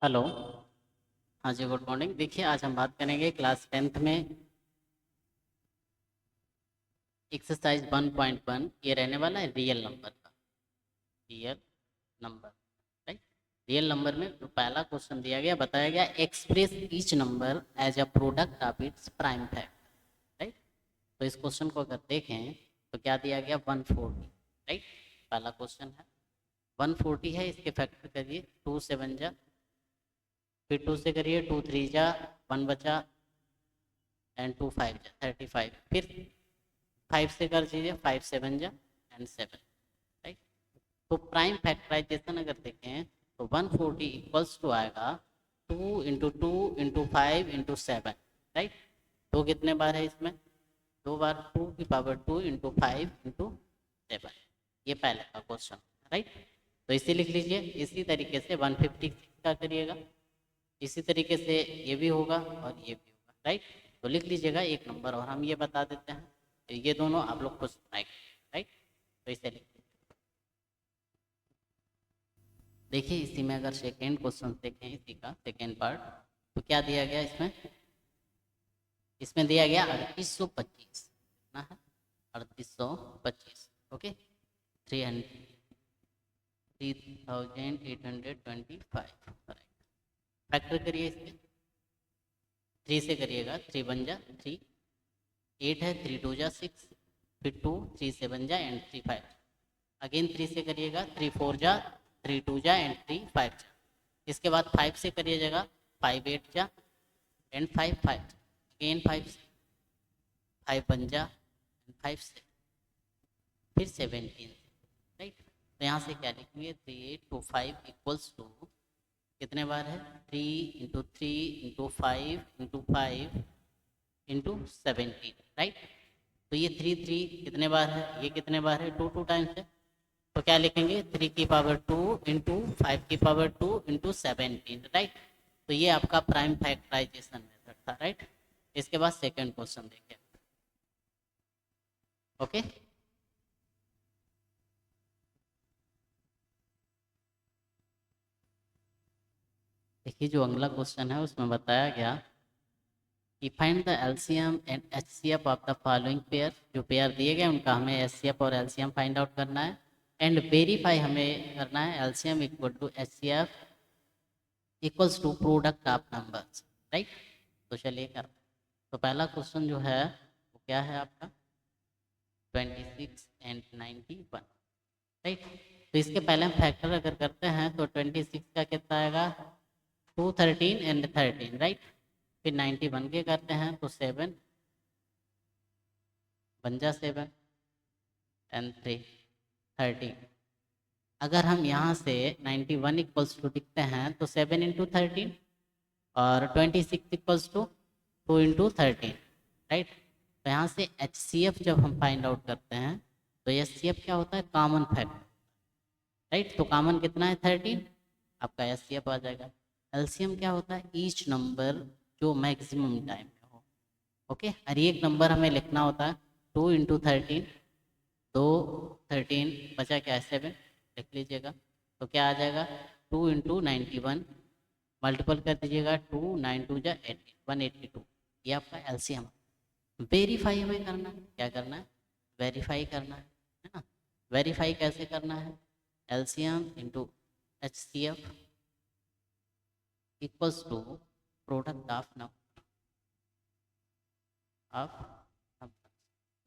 Hello. हाँ जी, good morning. देखिए, आज हम बात करेंगे क्लास 10th में एक्सरसाइज 1.1। ये रहने वाला है रियल नंबर का। Real number, right. Real number में जो पहला क्वेश्चन दिया गया, बताया गया express each number as a product of its prime factor, right. तो इस क्वेश्चन को अगर देखें तो क्या दिया गया, 140, राइट। पहला क्वेश्चन है 140 है, इसके फैक्टर करिए, 2 से बन जा, फिर 2 से करिए, 2 3 जा, 1 बचा, एंड 2 5 जा 35, फिर 5 से कर दीजिए, 5 7 जा एंड 7, राइट। तो प्राइम फैक्टराइजेशन अगर देखें तो 140 इक्वल्स टू आएगा 2 इंटू 5 इंटू 7, राइट। तो कितने बार है इसमें, 2 बार, 2 की पावर 2 इंटू 5 इंटू 7। ये पहले का क्वेश्चन, राइट। तो इसे लिख लीजिए। इसी तरीके से 156 का करिएगा, इसी तरीके से ये भी होगा और ये भी होगा, राइट। तो लिख लीजिएगा एक नंबर और हम ये बता देते हैं, तो ये दोनों आप लोग खुद सुनाएंगे, राइट। तो इसे लिख देखिए। इसी में अगर सेकेंड क्वेश्चन देखें, इसी का सेकेंड पार्ट, तो क्या दिया गया इसमें, इसमें दिया गया 3825, कितना है, 3825, ओके। 3825, फैक्टर करिए इसके, 3 से करिएगा, 3 बन जा 3, 8 है, 3 2 जा 6, फिर 2 3 से बन जा एंड 3 5, अगेन 3 से करिएगा, 3 4 जा, 3 2 जा एंड 3 5 जा। इसके बाद 5 से करिएगा, 5 8 जा एंड 5 5, अगेन 5 से 5 बन जा, 5 से फिर 17, राइट। तो यहाँ से क्या लिखेंगे, 3825 इक्वल्स टू कितने बार है, 3 into 3 into 5 into 5 into 17, right. तो ये 3 3 कितने बार है, ये कितने बार है, 2 2 टाइम्स है। तो क्या लिखेंगे, 3 की पावर 2 इंटू 5 की पावर 2 इंटू 17, राइट। तो ये आपका प्राइम फैक्टराइजेशन मेथड था, राइट। इसके बाद सेकंड क्वेश्चन देखिए, ओके। देखिए, जो अगला क्वेश्चन है उसमें बताया गया कि find the LCM and HCF of the following pair. जो पेयर दिए गए उनका हमें एचसीएफ और एलसीएम फाइंड आउट करना है, एंड वेरीफाई हमें करना है LCM equal to HCF equals to product of numbers, right. तो चलिए कर, तो पहला क्वेश्चन जो है वो क्या है आपका, 26 एंड 91, राइट। तो इसके पहले हम फैक्टर अगर करते हैं तो 26 का कितना आएगा, 2 13 एंड 13, राइट। फिर 91 के करते हैं तो 7 बन जा, 7 एंड 3 13। अगर हम यहाँ से 91 इक्वल्स टू लिखते हैं तो 7 इंटू 13 और 26 इक्वल्स टू 2 इंटू 13, राइट। तो यहाँ से एच सी एफ जब हम फाइंड आउट करते हैं तो एच सी एफ क्या होता है, कॉमन फैक्टर, राइट। तो कॉमन कितना है, 13, आपका एच सी एफ आ जाएगा। एलसीएम क्या होता है, ईच नंबर जो मैक्सिमम टाइम में हो, ओके। और एक नंबर हमें लिखना होता है, 2 इंटू 13, 2 13 बचा क्या है, 7, लिख लीजिएगा। तो क्या आ जाएगा, 2 इंटू 91, मल्टीपल कर दीजिएगा, 2 9 2 जा 18, 182, ये आपका एलसीएम। वेरीफाई हमें करना है, क्या करना है, वेरीफाई करना है ना। वेरीफाई कैसे करना है, LCM into H C F equals to product of number of number,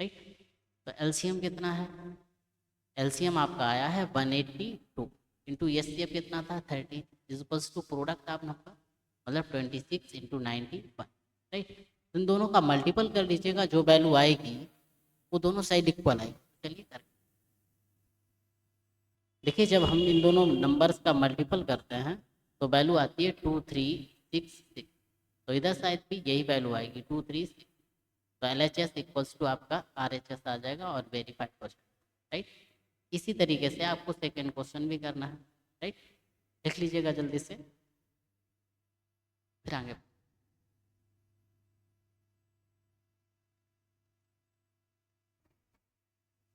right. तो एलसीएम कितना है, एलसीएम आपका आया है 182 इंटू एस सी एफ कितना था, 30 equals to product of number, मतलब 26 इंटू 91, राइट। इन दोनों का मल्टीपल कर लीजिएगा, जो वैल्यू आएगी वो दोनों साइड इक्वल आएगी। चलिए कर, देखिए जब हम इन दोनों नंबर्स का मल्टीपल करते हैं तो वैल्यू आती है 2366, तो इधर साइड भी यही वैल्यू आएगी 236। तो L H S equals to आपका आर एच एस आ जाएगा और वेरीफाइड हो जाएगा, राइट। इसी तरीके से आपको सेकेंड क्वेश्चन भी करना है, राइट। लिख लीजिएगा जल्दी से, फिर आगे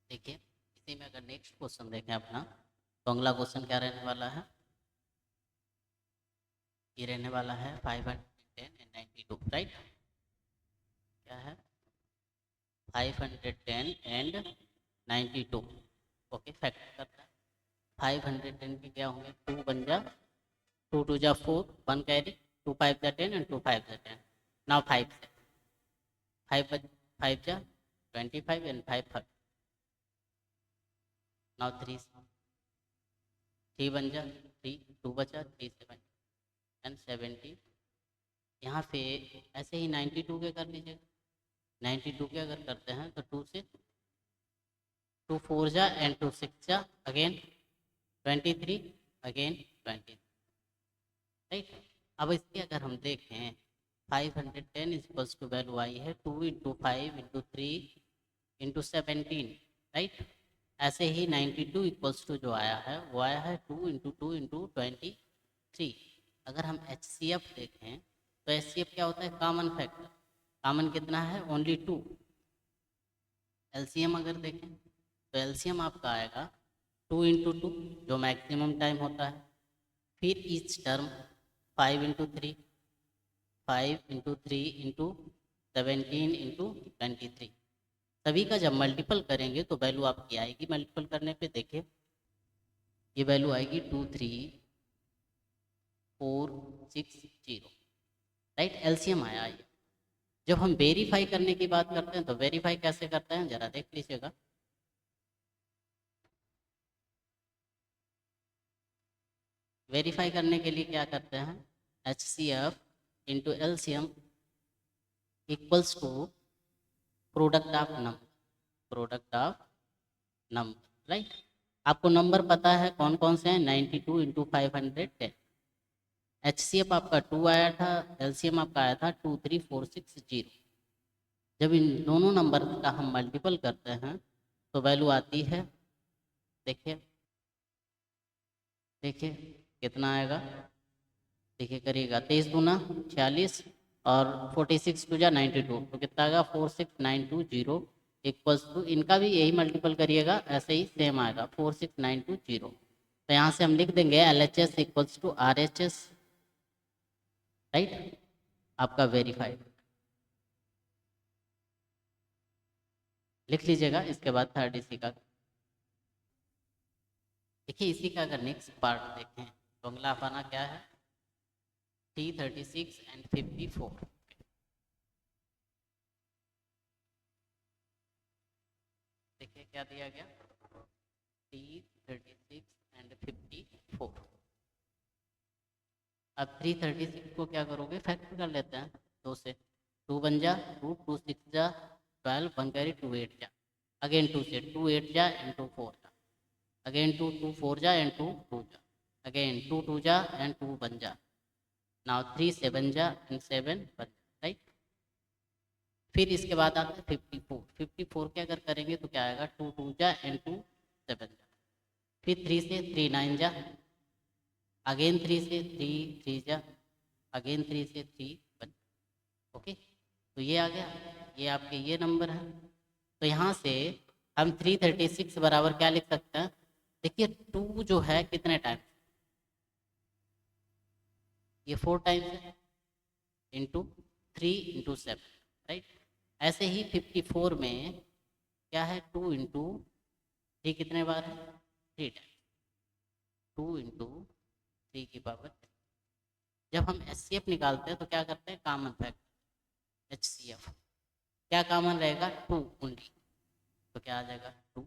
देखिए। इसी में अगर नेक्स्ट क्वेश्चन देखें अपना, तो अगला क्वेश्चन क्या रहने वाला है, ये रहने वाला है 510 एंड 92, राइट। क्या है 510 एंड 92। ओके, फैक्टर करता है 510 के क्या होंगे, 2 बन जा, 2 2 जा 4, 1 कैरी, 2 5 जा 10 एंड 2 5 जा 10। नाउ 5 से 5 5 जा 25 एंड 5 5। नाउ 3 से 3 बन जा 3, 2 बचा 3 7 एंड 70। यहाँ पे ऐसे ही 92 के कर लीजिएगा। 92 के अगर करते हैं तो 2 से 2 4 जा एंड 2 6 जा, अगेन 23, अगेन 20, राइट। अब इसके अगर हम देखें 510 इज इक्वल्स टू वैल्यू आई है 2 इंटू 5 इंटू 3 इंटू 17, राइट। ऐसे ही 92 इक्वल्स टू जो आया है वो आया है 2 इंटू 2 इंटू 23। अगर हम HCF देखें तो HCF क्या होता है, कॉमन फैक्टर। कॉमन कितना है, ओनली 2। LCM अगर देखें तो LCM आपका आएगा 2 इंटू 2 जो मैक्सिमम टाइम होता है, फिर each term 5 into 3, 5 into 3 into 17 into 23। सभी का जब मल्टीपल करेंगे तो वैल्यू आपकी आएगी, मल्टीपल करने पे देखिए ये वैल्यू आएगी 23460, राइट। LCM आया ये। जब हम वेरीफाई करने की बात करते हैं तो वेरीफाई कैसे करते हैं जरा देख लीजिएगा। वेरीफाई करने के लिए क्या करते हैं, HCF into LCM equals to product of number, product of number, right. आपको नंबर पता है कौन कौन से हैं, 92 इंटू 510। HCF आपका 2 आया था, LCM आपका आया था 23460। जब इन दोनों नंबर का हम मल्टीपल करते हैं तो वैल्यू आती है, देखिए देखिए कितना आएगा, देखिए करिएगा 23 दूना 46 और 46 टू जा 92, तो कितना आएगा 46920 इक्वल्स टू, इनका भी यही मल्टीपल करिएगा ऐसे ही सेम आएगा 46920। तो यहाँ से हम लिख देंगे LHS equals to RHS, right, आपका वेरीफाइड। लिख लीजिएगा। इसके बाद थर्ड इसी का देखिए, इसी का अगर नेक्स्ट पार्ट देखें तो अगला पाना क्या है 336 एंड 54। देखिए क्या दिया गया 336 एंड 54। अब 336 को क्या करोगे, फैक्टर कर लेते हैं 2 से, 2 बन जा 2, 2 6 जा 12, 1 कैरी 2 8 जा, अगेन 2 से 2 8 जा एंड 2 4 जा, अगेन 2 2 4 जा एंड 2 2 जा, अगेन 2 2 जा एंड 2 बन जा, नाउ 3 7 जा एंड 7 बन जा, राइट। फिर इसके बाद आता है 54। 54 के अगर करेंगे तो क्या आएगा 2 2 जा एंड 2 7 जा, फिर 3 से 3 9 जा, अगेन 3 से 3 3 जा, अगेन 3 से 3 बन। ओके, तो ये आ गया, ये आपके ये नंबर है। तो यहाँ से हम 336 बराबर क्या लिख सकते हैं, देखिए 2 जो है कितने टाइम, ये 4 टाइम्स है इंटू 3 इंटू 7, राइट। ऐसे ही 54 में क्या है 2 इंटू 3 कितने बार है 3 टाइम, 2 इंटू 3 की पावर। जब हम HCF निकालते हैं तो क्या करते हैं, कॉमन फैक्टर HCF क्या कॉमन रहेगा 2 ओनली, तो क्या आ जाएगा 2।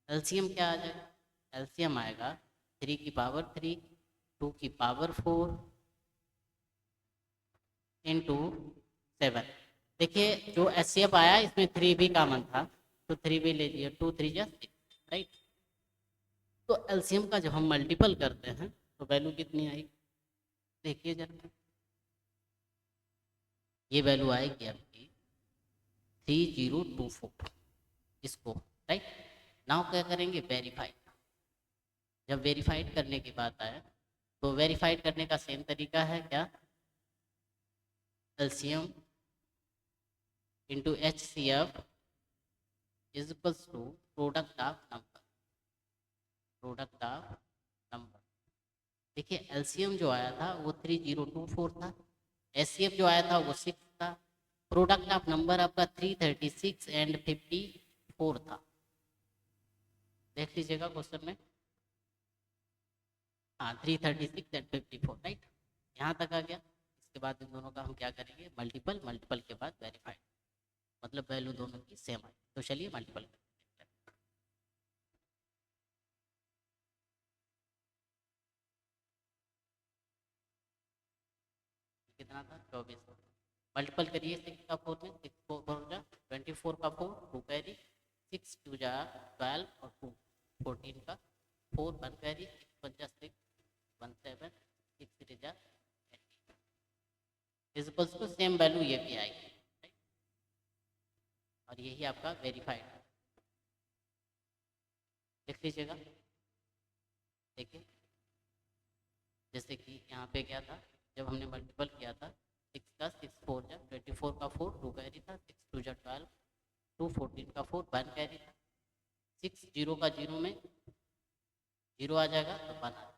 LCM क्या आ जाएगा, LCM आएगा 3 की पावर 3, 2 की पावर 4 इंटू 7। देखिए जो HCF आया इसमें 3 भी कॉमन था तो 3 भी ले लीजिए, 2 3 जा 6, राइट। तो LCM का जब हम मल्टीपल करते हैं तो वैल्यू कितनी आई, देखिए जरा, ये वैल्यू आएगी आपकी 3024 इसको, राइट। नाउ क्या करेंगे वेरीफाई। जब वेरीफाइड करने की बात आए तो वेरीफाइड करने का सेम तरीका है क्या, LCM into HCF is equals to product of number, product of number. देखिए एलसीएम जो आया था वो 3024 था, एचसीएफ जो आया था वो 6 था, प्रोडक्ट ऑफ नंबर आपका 336 एंड 54 था। देख लीजिएगा क्वेश्चन में, हाँ 336 एंड 54, राइट, यहाँ तक आ गया। इसके बाद इन दोनों का हम क्या करेंगे, मल्टीपल, मल्टीपल के बाद वेरीफाइड, मतलब वैल्यू दोनों की सेम आई। तो चलिए मल्टीपल करते हैं। कितना था, 24। मल्टीपल करिए 6 का 4 में, 6 4 4 जा 24 का 4, 2 कैरी, 6 2 जा 12 और 2 14 का 4, 1 कैरी, 6 1 जा 6 1 7, 6 3 जा 18 is equals to same value ये भी आएगी, right? और यही आपका वेरीफाइड है। लिख लीजिएगा। देखिए जैसे कि यहाँ पे क्या था, जब हमने मल्टीपल किया था 6 का 6 4 जा 24 का 4, 2 कैरी था, 6 2 जा 12, 2 14 का 4, 1 कैरी था, 6 0 का 0 में 0 आ जाएगा तो 1 आ जाएगा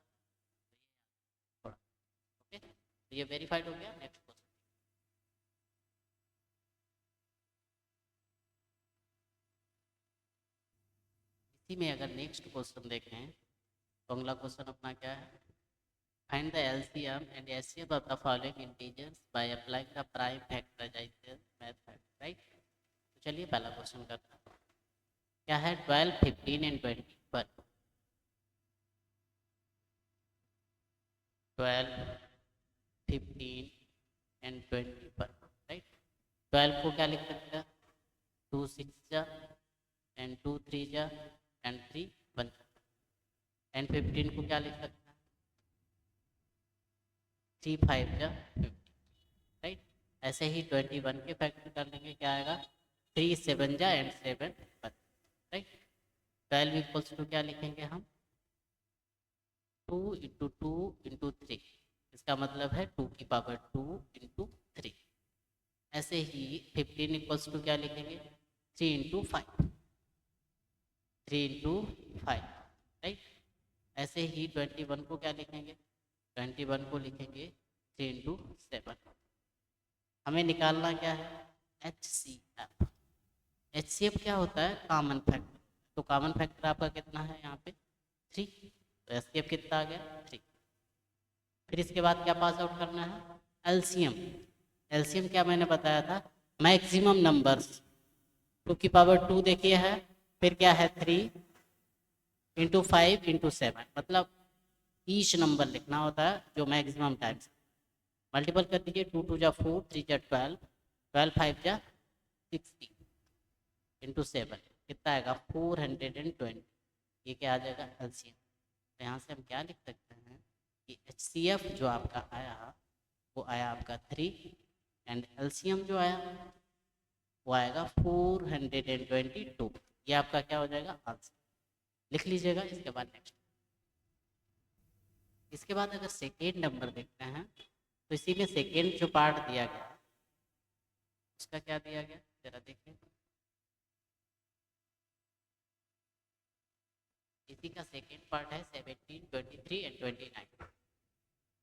थोड़ा। ओके, तो ये वेरीफाइड हो गया। नेक्स्ट क्वेश्चन, इसी में अगर नेक्स्ट क्वेश्चन देखें तो अगला क्वेश्चन अपना क्या है, find the LCM and HCF of the following integers by applying the prime factorization method, right. तो चलिए पहला क्वेश्चन करते हैं, क्या है 12 15 एंड 20 पर, 12 15 एंड 20 पर, राइट। 12 को क्या लिख सकते हैं, 2 6 जा एंड 2 3 जा एंड 3 1 एंड 15 को क्या लिख सकते हैं, 3 5 जा 50, राइट। ऐसे ही 21 के फैक्टर कर लेंगे, क्या आएगा 3 7 जा एंड 7 1, राइट। 12 इक्वल्स टू क्या लिखेंगे हम, 2 इंटू 2 इंटू 3, इसका मतलब है 2 की पावर 2 इंटू 3। ऐसे ही 15 इक्वल्स टू क्या लिखेंगे, 3 इंटू 5, 3 इंटू 5, राइट। ऐसे ही 21 को क्या लिखेंगे, 21 को लिखेंगे 3 इंटू 7। हमें निकालना क्या है, H C F. H C F क्या होता है, कॉमन फैक्टर। तो कॉमन फैक्टर आपका कितना है यहाँ पे 3, तो एच सी एफ कितना आ गया 3। फिर इसके बाद क्या पास आउट करना है, एलसीएम। एलसीएम क्या मैंने बताया था, मैक्सिमम नंबर्स, 2 की पावर 2 देखिए है, फिर क्या है 3 इंटू 5 इंटू 7, मतलब ईच नंबर लिखना होता है जो मैक्सिमम टाइम्स। मल्टीपल कर दीजिए, 2 2 जा 4, 3 जा 12, 12 5 जा 60 इंटू 7 कितना आएगा 420। ये क्या आ जाएगा एलसीएम। तो यहाँ से हम क्या लिख सकते हैं कि एच सी एफ जो आपका आया वो आया आपका 3 एंड एलसीएम जो आया वो आएगा 422। ये आपका क्या हो जाएगा आंसर, लिख लीजिएगा। इसके बाद नेक्स्ट, इसके बाद अगर सेकेंड नंबर देखते हैं तो इसी में सेकेंड जो पार्ट दिया गया है उसका क्या दिया गया जरा देखिए, इसी का सेकेंड पार्ट है 17 23 एंड 29।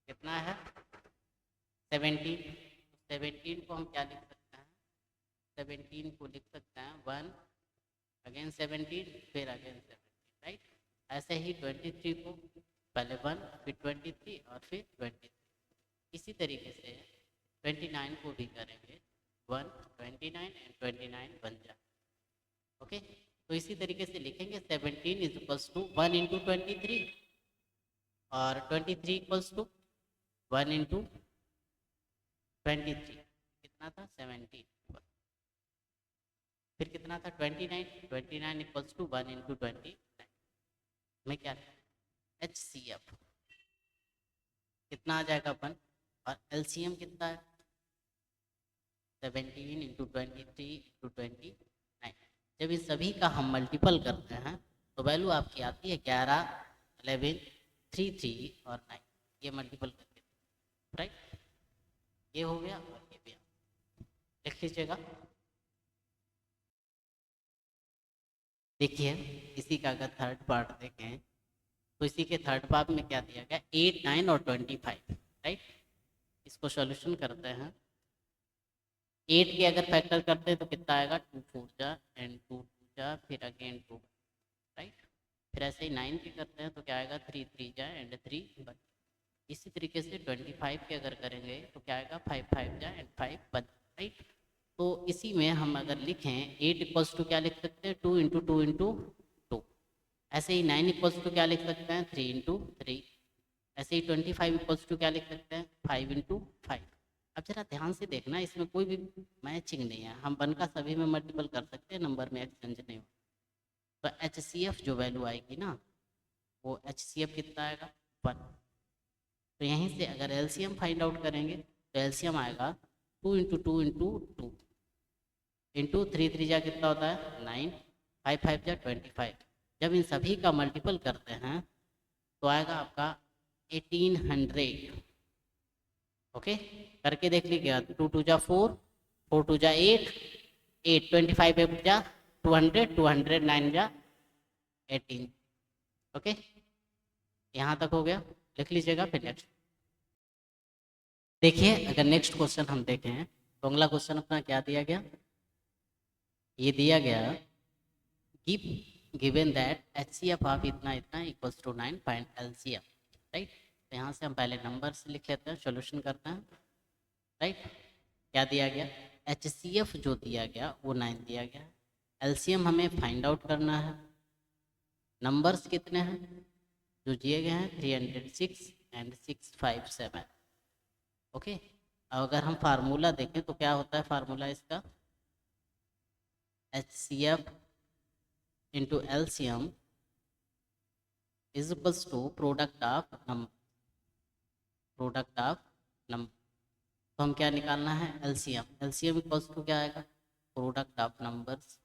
कितना है 17, 17 को हम क्या लिख सकते हैं, 17 को लिख सकते हैं 1 अगेन 17 फिर अगेन 17, राइट। ऐसे ही 23 को पहले 1 फिर 23 और फिर 23। इसी तरीके से 29 को भी करेंगे 1 29 एंड 29 बन जाए। ओके, तो इसी तरीके से लिखेंगे 17 इज इक्वल्स टू 1 इंटू 23 और 23 इक्वल्स टू 1 इंटू 23, कितना था 17, फिर कितना था 29, 29 इक्वल्स टू 1 इंटू 29 में क्या एच सी एफ कितना आ जाएगा 1 और एलसीएम कितना है 17 इंटू 23 इंटू 29। जब इस सभी का हम मल्टीपल करते हैं तो वैल्यू आपकी आती है 11 11 3 3 और 9। ये मल्टीपल करके, राइट, ये हो गया और ये भी लिख लीजिएगा। देखिए इसी का अगर थर्ड पार्ट देखें तो इसी के थर्ड पार्ट में क्या दिया गया, 8, 9 और 25, राइट। इसको सॉल्यूशन करते हैं। 8 के अगर फैक्टर करते हैं तो कितना आएगा, 2 4 जा एंड 2 2 जा, फिर अगेन 2, राइट। फिर ऐसे ही 9 के करते हैं तो क्या आएगा, 3 3 जा एंड 3 1। इसी तरीके से 25 के अगर करेंगे तो क्या आएगा, 5 5 जा एंड 5 1, राइट। तो इसी में हम अगर लिखें 8 इक्वल्स टू क्या लिख सकते हैं, 2 इंटू 2 इंटू 2। ऐसे ही 9 इक्वल्स टू क्या लिख सकते हैं, 3 इंटू 3। ऐसे ही 25 इक्वल्स टू क्या लिख सकते हैं, 5 इंटू 5। अब जरा ध्यान से देखना, इसमें कोई भी मैचिंग नहीं है, हम 1 का सभी में मल्टीपल कर सकते हैं, नंबर में एक्सचेंज नहीं हो। तो HCF जो वैल्यू आएगी ना, वो HCF कितना आएगा, 1। तो यहीं से अगर LCM फाइंड आउट करेंगे तो LCM आएगा 2 इंटू 2 इंटू 2 इंटू 3 3 जा कितना होता है, 9, 5 5 जा 25। जब इन सभी का मल्टीपल करते हैं तो आएगा आपका 1800। ओके, करके देख लीजिएगा, 2 2 जा 4, 4 2 जा 8, 8 25 8 जा 200, 200 9 जा 18। ओके, यहाँ तक हो गया, लिख लीजिएगा। फिर नेक्स्ट देखिए, अगर नेक्स्ट क्वेश्चन हम देखें तो अगला क्वेश्चन अपना क्या दिया गया, ये दिया गया गिवन दैट HCF ऑफ इतना इतना equals to 9, find LCM, right. तो यहाँ से हम पहले नंबर से लिख लेते हैं, सॉल्यूशन करते हैं, राइट। क्या दिया गया, HCF जो दिया गया वो 9 दिया गया, LCM हमें फाइंड आउट करना है। नंबर्स कितने हैं जो दिए गए हैं, 306 एंड 657। ओके, अब अगर हम फार्मूला देखें तो क्या होता है फार्मूला इसका, HCF into LCM is equals to product of number, product of number. तो हम क्या निकालना है, LCM। LCM इक्वल्स टू क्या आएगा, product of numbers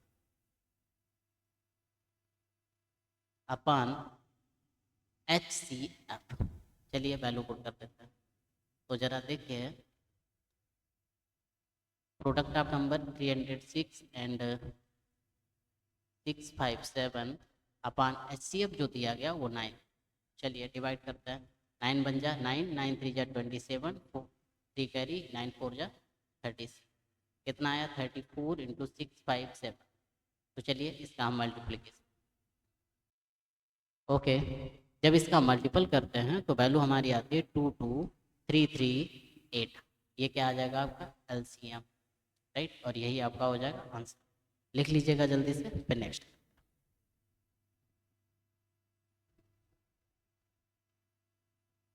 upon HCF। चलिए वैल्यू पुट कर देते हैं, तो जरा देखिए, product of number 306 and 657 upon HCF जो दिया गया वो 9। चलिए डिवाइड करते हैं, 9 बन जा 9, 9 3 जा 27, 3 कैरी 9 4 जा 36, कितना आया 34 इंटू 657। तो चलिए इसका हम मल्टीप्लीकेशन, ओके, जब इसका मल्टीपल करते हैं तो वैल्यू हमारी आती है 22338। ये क्या आ जाएगा आपका LCM, राइट। और यही आपका हो जाएगा आंसर, लिख लीजिएगा जल्दी से। फिर नेक्स्ट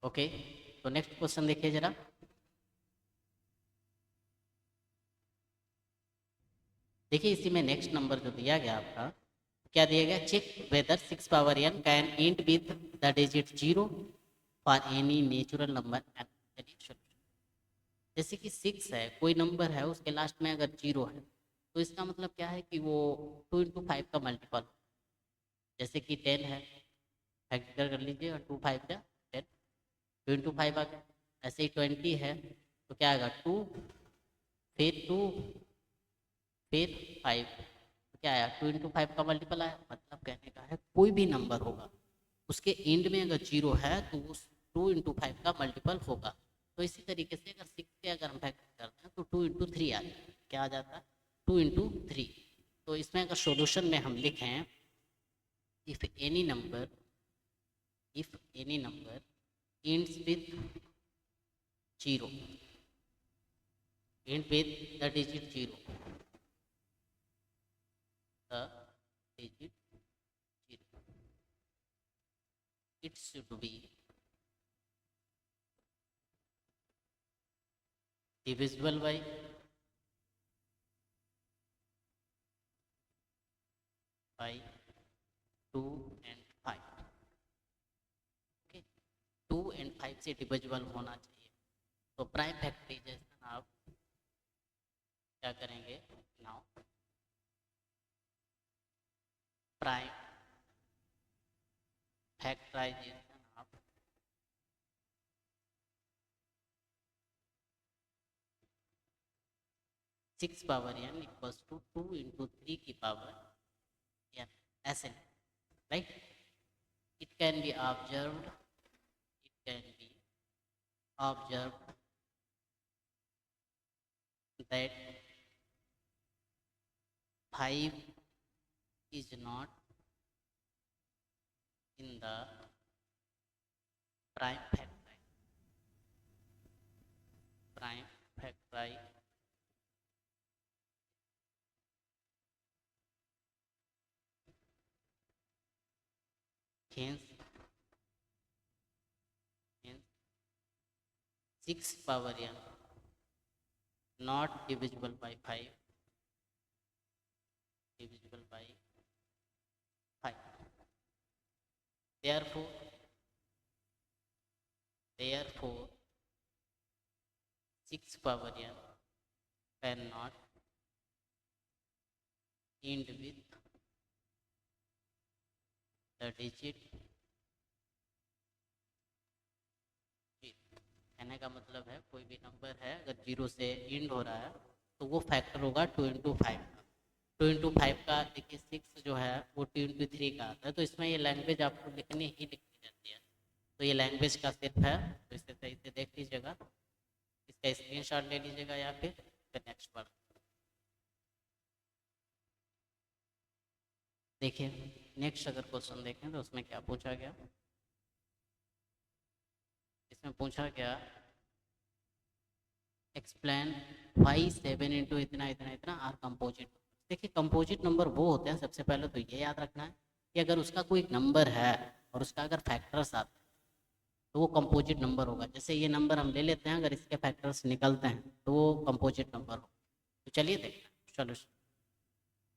ओके, तो नेक्स्ट क्वेश्चन देखिए जरा। देखिए इसी में नेक्स्ट नंबर जो दिया गया आपका, क्या दिया गया, check whether 6 power n can end with the digit 0 for any natural number N. जैसे कि 6 है, कोई नंबर है, उसके लास्ट में अगर 0 है तो इसका मतलब क्या है कि वो 2 इंटू 5 का मल्टीपल। जैसे कि 10 है, फैक्टर कर लीजिए, और 2 5 जा 10, 2 इंटू 5 आ गया। ऐसे ही 20 है तो क्या आएगा, 2 फिर 2 फिर 5, तो क्या आया, 2 इंटू 5 का मल्टीपल आया। मतलब कहने का है कोई भी नंबर होगा उसके एंड में अगर 0 है तो वो 2 इंटू 5 का मल्टीपल होगा। तो इसी तरीके से अगर 6 के अगर हम फैक्टर करते हैं तो 2 इंटू 3 आ जाता है। क्या आ जाता है, 2 इंटू 3। तो इसमें अगर सॉल्यूशन में हम लिखें, if any number ends with 0, end with the digit 0, the digit 0, it should be divisible by 2 and 5। Okay, 2 and 5 से डिविजिबल होना चाहिए। तो प्राइम फैक्टराइजेशन आप क्या करेंगे, नाउ प्राइम फैक्टराइजेशन आप 6 power n equals to 2 into 3 की पावर n, ऐसे, राइट। it can be observed, it can be observed that 5 is not in the prime factor. Prime factor. Hence, 6 power n not divisible by 5, divisible by 5. Therefore, 6 power n cannot end with the digit 0. कहने का मतलब है कोई भी number है अगर 0 से and हो रहा है तो वो फैक्टर होगा 2 इंटू 5 का। 2 इंटू 5 का देखिए 6 जो है वो 2 इंटू 3 का आता है, तो इसमें ये लैंग्वेज आपको लिखनी रहती है, तो ये लैंग्वेज का सिर्फ है, तो इसे सही से देख लीजिएगा, इसका स्क्रीनशॉट ले लीजिएगा या फिर नेक्स्ट पर देखिए। नेक्स्ट अगर क्वेश्चन देखें तो उसमें क्या पूछा गया, इसमें पूछा गया एक्सप्लेन वाई 7 इंटू इतना इतना इतना आर कंपोजिट। देखिए कंपोजिट नंबर वो होते हैं, सबसे पहले तो ये याद रखना है कि अगर उसका कोई नंबर है और उसका अगर फैक्टर्स आते हैं तो वो कंपोजिट नंबर होगा। जैसे ये नंबर हम ले लेते हैं, अगर इसके फैक्टर्स निकलते हैं तो वो कंपोजिट नंबर होगा। तो चलिए देखते हैं सोल्यूशन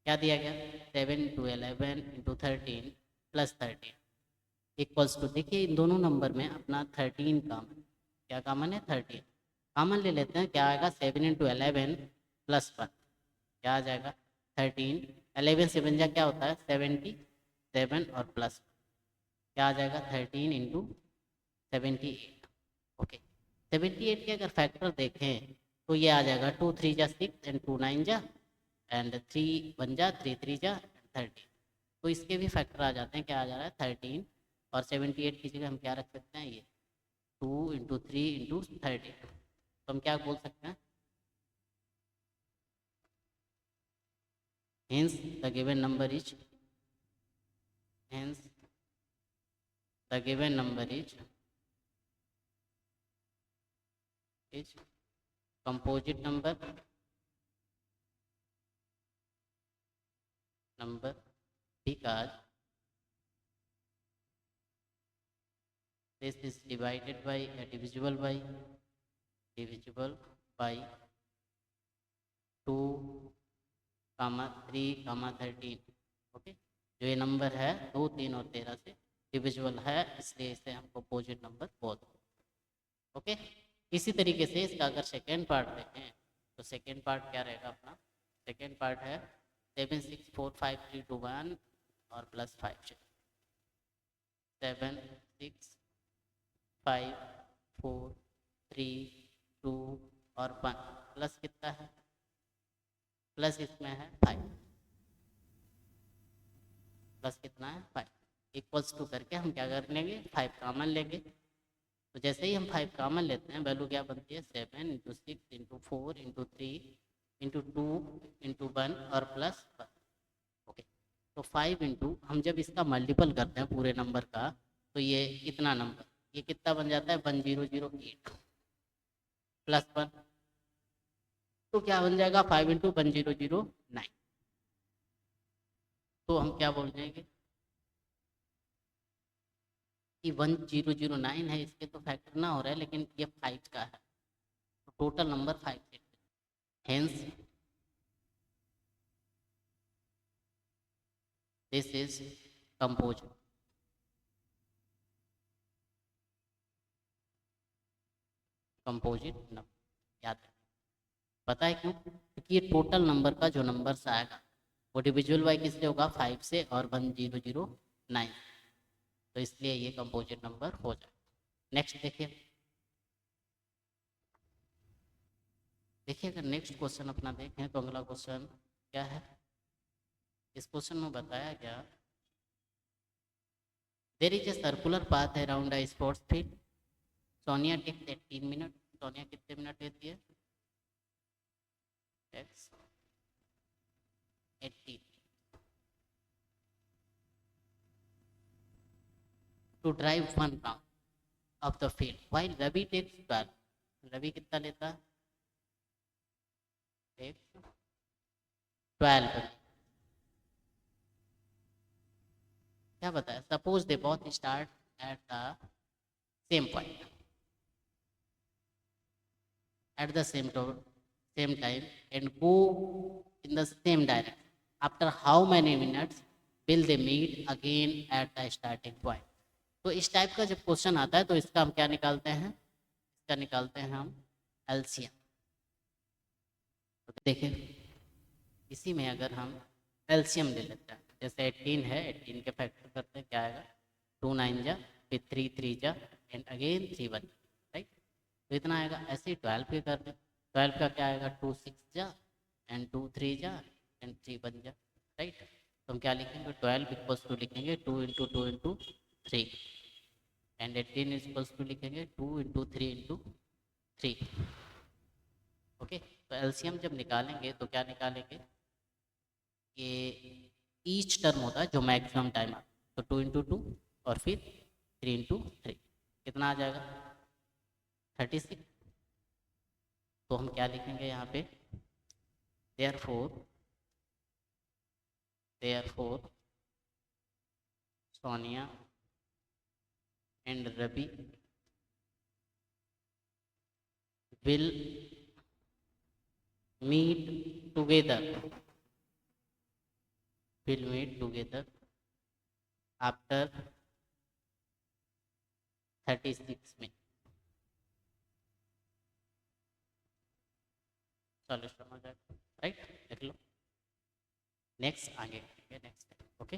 क्या दिया गया। 7 into 11 into 13 plus 13 equals to, देखिए इन दोनों नंबर में अपना 13 कॉमन, क्या कॉमन है 13 कॉमन ले लेते हैं, क्या आएगा 7 इंटू 11 प्लस 1 क्या आ जाएगा 13, 11 से बन जा क्या होता है 77 और प्लस क्या आ जाएगा 13 इंटू 78। ओके 78 के अगर फैक्टर देखें तो ये आ जाएगा 2 3 जा 6 एंड 2 9 जा एंड 3 1 जा 3 3 जा 13, तो इसके भी फैक्टर आ जाते हैं, क्या आ जा रहा है 13 और 78 की जगह हम क्या रख सकते हैं ये 2 इंटू 3 इंटू 30, तो हम क्या बोल सकते हैं hence the given number is hence the given number is composite number because this is divided by divisible by 2 3 13। Okay जो ये नंबर है 2 3 और 13 से डिविजिबल है, इसलिए इसे हम कंपोजिट नंबर बोलते हैं। ओके इसी तरीके से इसका अगर सेकेंड पार्ट देखें तो सेकेंड पार्ट क्या रहेगा अपना, सेकेंड पार्ट है 7 6 4 5 3 2 1 और प्लस 5 7 6 5 4 3 2 और 1 प्लस कितना है प्लस इसमें है 5 प्लस कितना है 5 इक्वल्स टू करके हम क्या कर लेंगे 5 कॉमन लेंगे। तो जैसे ही हम 5 कॉमन लेते हैं वैल्यू क्या बनती है 7 into 6 into 4 into 3 into 2 into 1 और प्लस 1। ओके तो 5 इंटू हम जब इसका मल्टीपल करते हैं पूरे नंबर का तो ये इतना नंबर ये कितना बन जाता है 1008 प्लस 1, तो क्या बन जाएगा 5 इंटू 1009। तो हम क्या बोल जाएंगे कि 1009 है, इसके तो फैक्टर ना हो रहा है लेकिन ये 5 का है, तो टोटल नंबर 5 है। Hence this is composite number. याद है पता है क्यों, क्योंकि ये टोटल नंबर का जो नंबर आएगा वो डिविजुअल बाई किससे होगा 5 से और 1009, तो इसलिए ये कंपोजिट नंबर हो जाए। नेक्स्ट देखिए अगर नेक्स्ट क्वेश्चन अपना देखें तो अगला क्वेश्चन क्या है, इस क्वेश्चन में बताया गया There is a circular path around a sports field. Sonia takes 18 minutes. Sonia कितने मिनट लेती है? X 80 to drive 1 round of the field, while Ravi takes 12. Ravi कितना लेता है? Takes 12. क्या बताया? Suppose they both start at the same point, at the same time, and go in the same direction. After how many minutes will they meet again at the starting point? तो इस type का जब question आता है तो इसका हम क्या निकालते हैं? इसका निकालते हैं हम एलसीएम। तो देखिए इसी में अगर हम एलसीएम ले लेते हैं, जैसे 18 है, 18 के फैक्टर करते हैं, क्या आएगा? 2 9 जा, फिर 3 3 जा, एंड अगेन 3 1, राइट? तो इतना आएगा। ऐसे ही 12 के कर लें, 12 का क्या आएगा? 2 6 जा, एंड 2 3 जा, एंड 3 1 जा, राइट? तो हम क्या लिखेंगे? 12 इक्वल्स टू लिखेंगे 2 into 2 into 3, and 18 equals to लिखेंगे 2 इंटू 3 इंटू 3। ओके, तो एलसीएम जब निकालेंगे तो क्या निकालेंगे? ये ईच टर्म होता है जो मैक्सिमम टाइम आता है, तो 2 इंटू 2 और फिर 3 इंटू 3, कितना आ जाएगा? 36। तो हम क्या लिखेंगे यहाँ पे? therefore Sonia and Ravi will meet together after 36 में। सॉल्यूशन हो जाएगा, राइट? देख लो, नेक्स्ट आगे, नेक्स्ट, ओके।